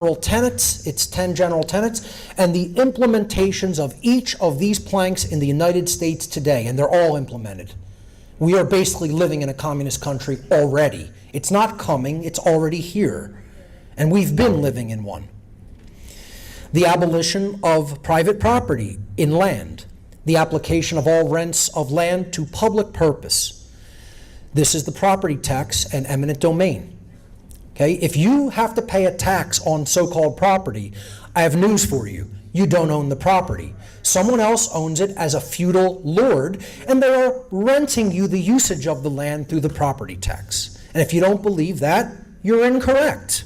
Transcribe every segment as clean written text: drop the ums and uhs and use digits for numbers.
tenets, its 10 general tenets, and the implementations of each of these planks in the United States today, and they're all implemented. We are basically living in a communist country already. It's not coming, it's already here. And we've been living in one. The abolition of private property in land. The application of all rents of land to public purpose. This is the property tax and eminent domain. Okay? If you have to pay a tax on so-called property, I have news for you. You don't own the property. Someone else owns it as a feudal lord, and they are renting you the usage of the land through the property tax. And if you don't believe that, you're incorrect.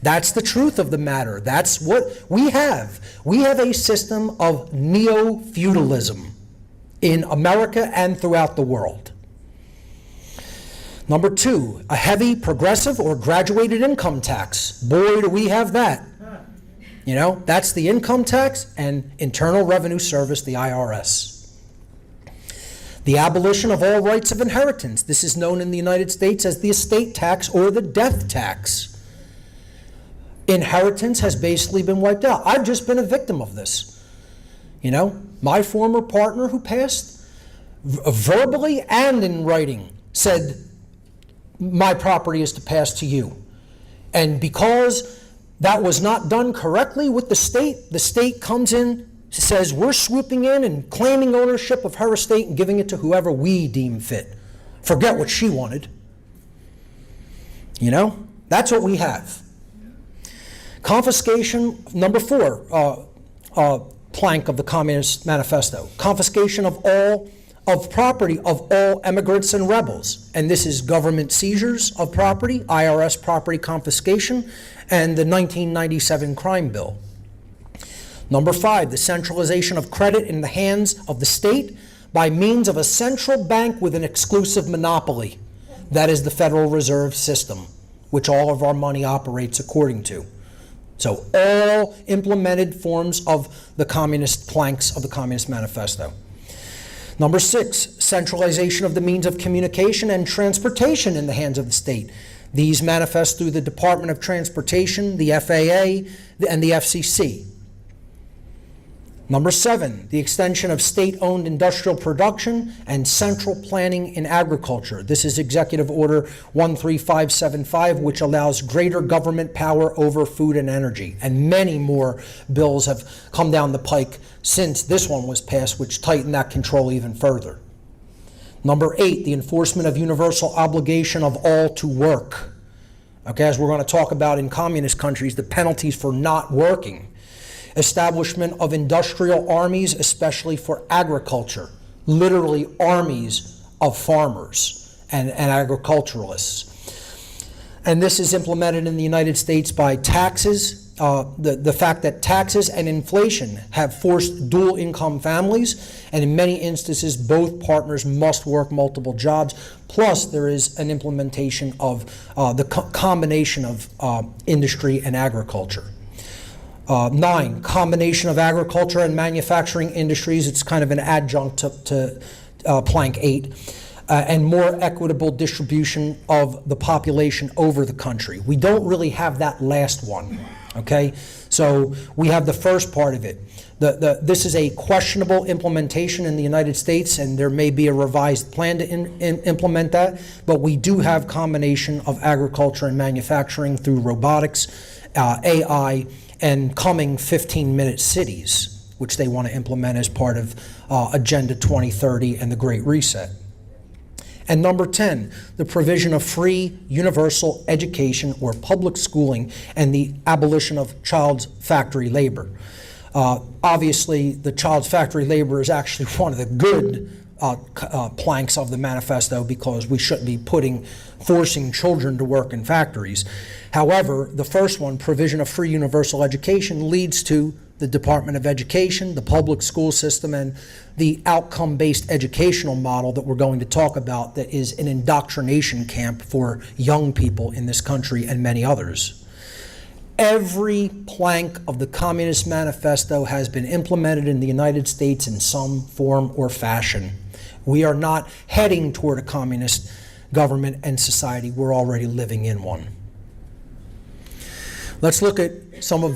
That's the truth of the matter. That's what we have. We have a system of neo-feudalism in America and throughout the world. Number 2, a heavy progressive or graduated income tax. Boy, do we have that. You know, that's the income tax and Internal Revenue Service, the IRS. The abolition of all rights of inheritance. This is known in the United States as the estate tax or the death tax. Inheritance has basically been wiped out. I've just been a victim of this. You know, my former partner who passed, verbally and in writing, said, my property is to pass to you. And because that was not done correctly with the state comes in, says we're swooping in and claiming ownership of her estate and giving it to whoever we deem fit. Forget what she wanted. You know, that's what we have. Confiscation, number 4, plank of the Communist Manifesto. Confiscation of property of all immigrants and rebels. And this is government seizures of property, IRS property confiscation, and the 1997 crime bill. Number 5, the centralization of credit in the hands of the state by means of a central bank with an exclusive monopoly. That is the Federal Reserve System, which all of our money operates according to. So all implemented forms of the communist planks of the Communist Manifesto. Number 6, centralization of the means of communication and transportation in the hands of the state. These manifest through the Department of Transportation, the FAA, and the FCC. Number 7, the extension of state-owned industrial production and central planning in agriculture. This is Executive Order 13575, which allows greater government power over food and energy. And many more bills have come down the pike since this one was passed, which tighten that control even further. Number 8, the enforcement of universal obligation of all to work. Okay, as we're going to talk about in communist countries, the penalties for not working. Establishment of industrial armies, especially for agriculture, literally armies of farmers and agriculturalists. And this is implemented in the United States by taxes, the fact that taxes and inflation have forced dual income families, and in many instances both partners must work multiple jobs, plus there is an implementation of the combination of industry and agriculture. 9, combination of agriculture and manufacturing industries. It's kind of an adjunct to plank 8. And more equitable distribution of the population over the country. We don't really have that last one, okay? So we have the first part of it. This is a questionable implementation in the United States, and there may be a revised plan to implement that, but we do have combination of agriculture and manufacturing through robotics, AI, and coming 15-minute cities, which they want to implement as part of Agenda 2030 and the Great Reset. And number 10, the provision of free universal education or public schooling and the abolition of child factory labor. Obviously, the child factory labor is actually one of the good planks of the manifesto, because we shouldn't be forcing children to work in factories. However, the first one, provision of free universal education, leads to the Department of Education, the public school system, and the outcome-based educational model that we're going to talk about, that is an indoctrination camp for young people in this country and many others. Every plank of the Communist Manifesto has been implemented in the United States in some form or fashion. We are not heading toward a communist government and society. We're already living in one. Let's look at some of